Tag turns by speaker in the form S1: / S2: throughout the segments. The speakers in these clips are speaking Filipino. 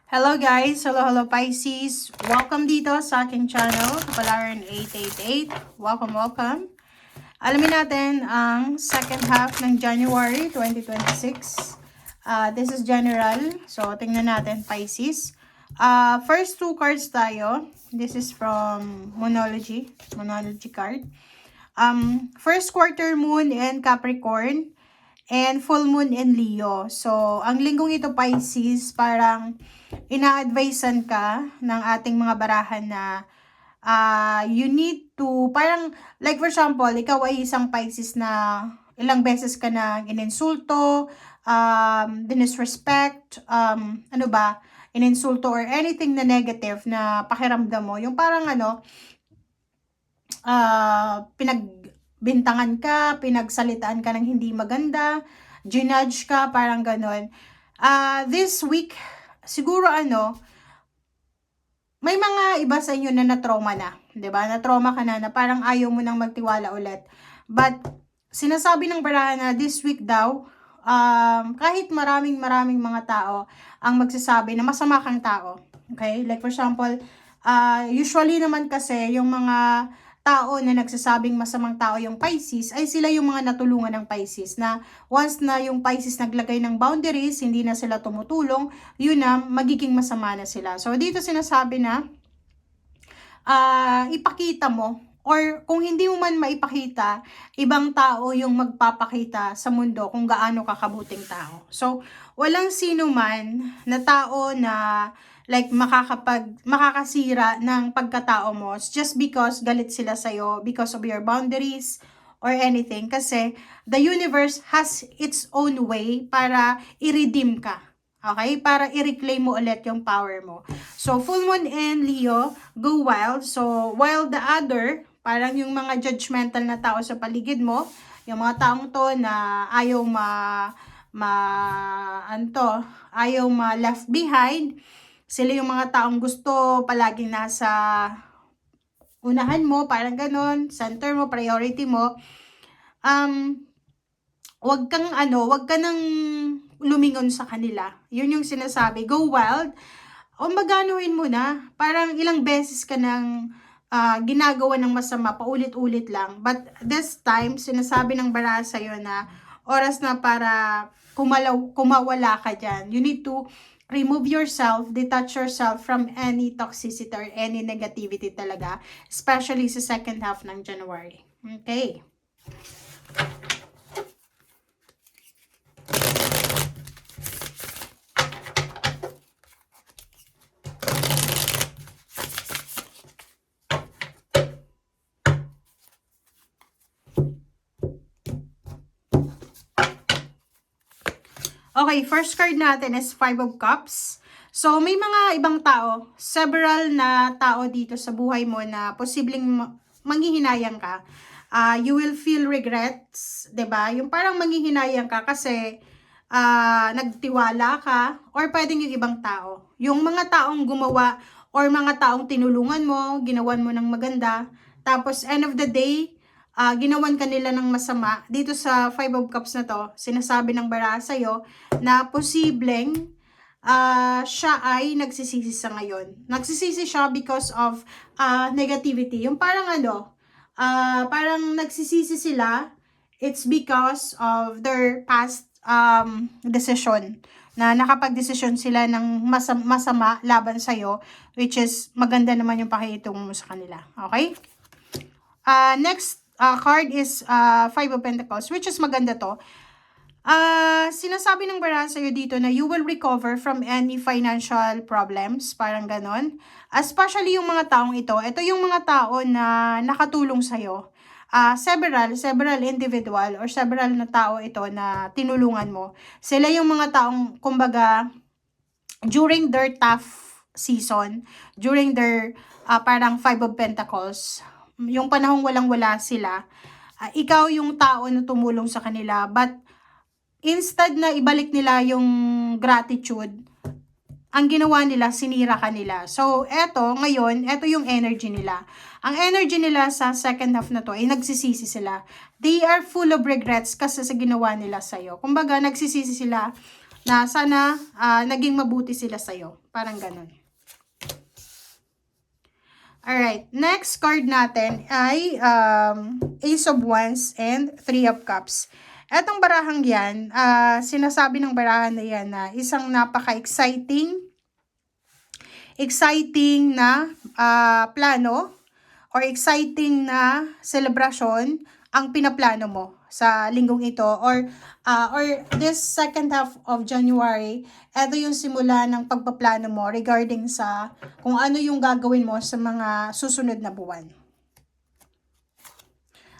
S1: Hello guys! Hello Pisces! Welcome dito sa aking channel, Kapalaran 888. Welcome! Alamin natin ang second half ng January 2026. This is general. So, tingnan natin Pisces. First two cards tayo. This is from Monology card. First quarter moon and Capricorn. And full moon in Leo. So, ang linggong ito Pisces, parang ina-advisean ka ng ating mga barahan na you need to, parang, like for example, ikaw ay isang Pisces na ilang beses ka na ininsulto, disrespect, ininsulto or anything na negative na pakiramdam mo. Yung parang pinagbintangan ka, pinagsalitaan ka ng hindi maganda, ginudge ka, parang ganon. This week, siguro may mga iba sa inyo na na-trauma na, 'di ba? Na-trauma ka na parang ayaw mo nang magtiwala ulit. But sinasabi ng barahan na this week daw, kahit maraming mga tao ang magsasabi na masama kang tao. Okay? Like for example, usually naman kasi yung mga tao na nagsasabing masamang tao yung Pisces, ay sila yung mga natulungan ng Pisces na once na yung Pisces naglagay ng boundaries, hindi na sila tumutulong, yun na, magiging masama na sila. So, dito sinasabi na, ipakita mo, or kung hindi mo man maipakita, ibang tao yung magpapakita sa mundo kung gaano kakabuting tao. So, walang sino man na tao na like makakasira ng pagkatao mo just because galit sila sa'yo because of your boundaries or anything. Kasi the universe has its own way para i-redeem ka. Okay? Para i-reclaim mo ulit yung power mo. So, full moon in Leo, go wild. So, while the other, parang yung mga judgmental na tao sa paligid mo, yung mga taong to na ayaw ayaw left behind, sila yung mga taong gusto palaging nasa unahan mo, parang ganon, center mo, priority mo. Wag ka nang lumingon sa kanila. Yun yung sinasabi, go wild. O maganuhin mo na, parang ilang beses ka nang ginagawa ng masama, paulit-ulit lang. But this time, sinasabi ng baraha sa'yo na oras na para kumawala ka dyan. You need to remove yourself, detach yourself from any toxicity or any negativity talaga, especially sa second half ng January. Okay. Okay, first card natin is Five of Cups. So, may mga ibang tao, several na tao dito sa buhay mo na posibleng manghihinayang ka. You will feel regrets, 'di ba? Yung parang manghihinayang ka kasi nagtiwala ka, or pwedeng yung ibang tao. Yung mga taong gumawa or mga taong tinulungan mo, ginawan mo ng maganda, tapos end of the day, ginawan ka nila ng masama. Dito sa Five of Cups na to, sinasabi ng baraha sa'yo na posibleng siya ay nagsisisi sa ngayon. Nagsisisi siya because of negativity. Yung parang parang nagsisisi sila, it's because of their past decision. Na nakapag-desisyon sila ng masama laban sa'yo, which is maganda naman yung pakikitungo mo sa kanila. Okay? Next card is Five of Pentacles, which is maganda to. Sinasabi ng baraha sa'yo dito na you will recover from any financial problems, parang ganon. Especially yung mga taong ito yung mga tao na nakatulong sa'yo. Several individual or several na tao ito na tinulungan mo. Sila yung mga taong, kumbaga, during their tough season, during their parang Five of Pentacles, yung panahong walang-wala sila, ikaw yung tao na tumulong sa kanila, but instead na ibalik nila yung gratitude, ang ginawa nila, sinira ka nila. So, ngayon, yung energy nila. Ang energy nila sa second half na to ay nagsisisi sila. They are full of regrets kasi sa ginawa nila sa'yo. Kumbaga, nagsisisi sila na sana naging mabuti sila sa'yo. Parang ganun. Alright, next card natin ay Ace of Wands and Three of Cups. Etong barahang yan, sinasabi ng barahan na yan na isang napaka-exciting na plano or exciting na celebration ang pinaplano mo sa linggong ito or this second half of January. Ito yung simula ng pagpaplano mo regarding sa kung ano yung gagawin mo sa mga susunod na buwan.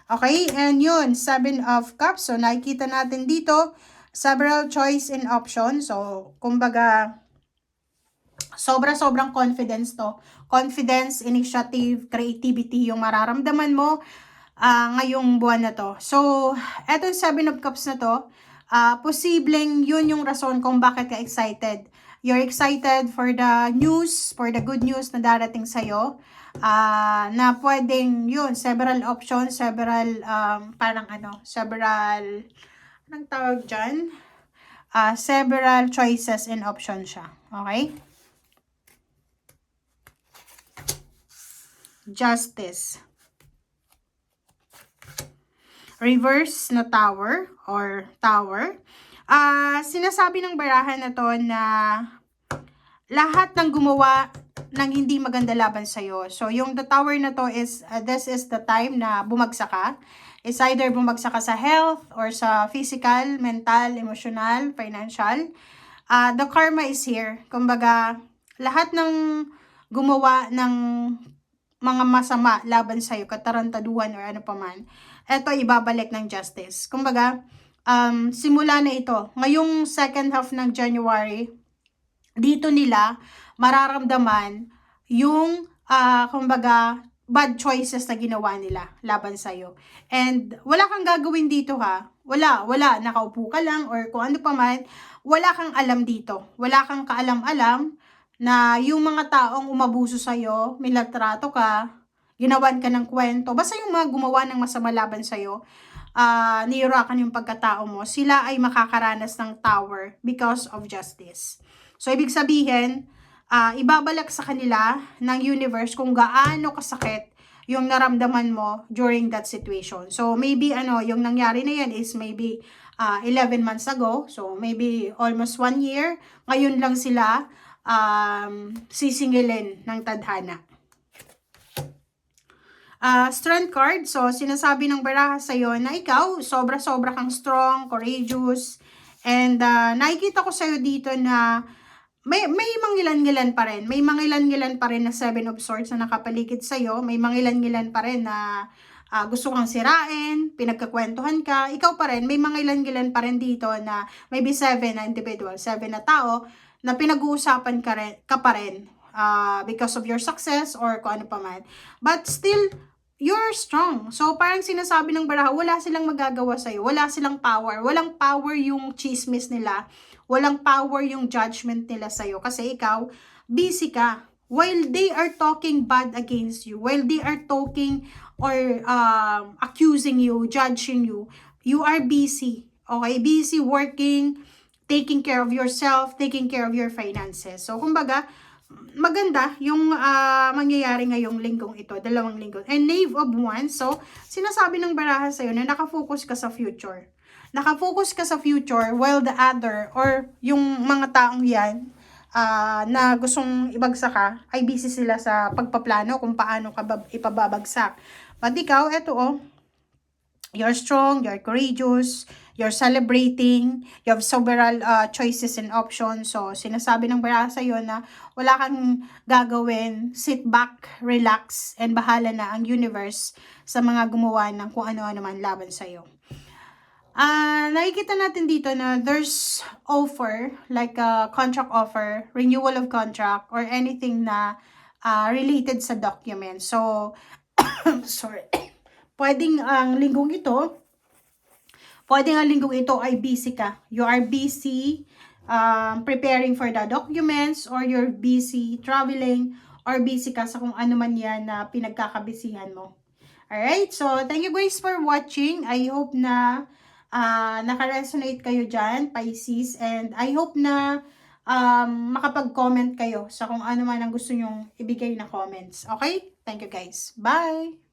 S1: Okay, and yun, 7 of Cups. So, nakikita natin dito, several choice and options. So, kumbaga, sobrang confidence to. Confidence, initiative, creativity yung mararamdaman mo ngayong buwan na to. So, etong 7 of Cups na to, posibleng yun yung rason kung bakit ka excited. You're excited for the news, for the good news na darating sa'yo. Na pwedeng yun, several options, several, anong tawag dyan? Several choices and options siya. Okay? Justice. Reverse na tower or tower. Sinasabi ng barahan na to na lahat ng gumawa ng hindi maganda laban sa'yo. So, yung the tower na to is, this is the time na bumagsak ka. It's either bumagsak ka sa health or sa physical, mental, emotional, financial. The karma is here. Kumbaga, lahat ng gumawa ng mga masama laban sa'yo, katarantaduhan or ano paman, eto ibabalik ng justice. Kumbaga, simula na ito. Ngayong second half ng January, dito nila mararamdaman yung, kumbaga, bad choices na ginawa nila laban sa'yo. And wala kang gagawin dito ha. Wala. Nakaupo ka lang or kung ano paman, wala kang alam dito. Wala kang kaalam-alam na yung mga taong umabuso sa'yo, milatrato ka, ginawan ka ng kwento, basta yung mga gumawa ng masama laban sa'yo, niyurakan yung pagkatao mo, sila ay makakaranas ng tower because of justice. So, ibig sabihin, ibabalik sa kanila ng universe kung gaano kasakit yung naramdaman mo during that situation. So, maybe, yung nangyari na yan is maybe 11 months ago. So, maybe almost 1 year. Ngayon lang sila sisingilin ng tadhana. Strength card. So, sinasabi ng baraha sa'yo na ikaw, sobra-sobra kang strong, courageous, and nakikita ko sa'yo dito na may mangilan-ngilan pa rin. May mangilan-ngilan pa rin na 7 of Swords na nakapaligid sa'yo. May mangilan-ngilan pa rin na gusto kang sirain, pinagkakwentuhan ka. Ikaw pa rin, may mangilan-ngilan pa rin dito na maybe 7 na individual, 7 na tao na pinag-uusapan ka pa rin because of your success or kung ano pa man. But still, you're strong. So, parang sinasabi ng baraha, wala silang magagawa sa'yo. Wala silang power. Walang power yung chismis nila. Walang power yung judgment nila sa'yo. Kasi ikaw, busy ka. While they are talking bad against you, while they are talking or accusing you, judging you, you are busy. Okay? Busy working, taking care of yourself, taking care of your finances. So, kumbaga, maganda yung mangyayari ngayong linggong ito, 2 linggo. And Knave of Wands, so, sinasabi ng baraha sa'yo na nakafocus ka sa future. Nakafocus ka sa future while the other or yung mga taong yan na gustong ibagsak ka, ay busy sila sa pagpaplano kung paano ka ipababagsak. But ikaw, eto you're strong, you're courageous, you're celebrating, you have several choices and options. So, sinasabi ng baraha sa'yo na wala kang gagawin, sit back, relax, and bahala na ang universe sa mga gumawa ng kung ano-ano man laban sa'yo. Nakikita natin dito na there's offer, like a contract offer, renewal of contract, or anything na related sa document. So, sorry. Pwedeng ang linggong ito ay busy ka. You are busy preparing for the documents, or you're busy traveling, or busy ka sa kung ano man yan na pinagkakabisihan mo. Alright, so thank you guys for watching. I hope na naka-resonate kayo dyan, Pisces, and I hope na makapag-comment kayo sa kung ano man ang gusto nyong ibigay na comments. Okay? Thank you guys. Bye!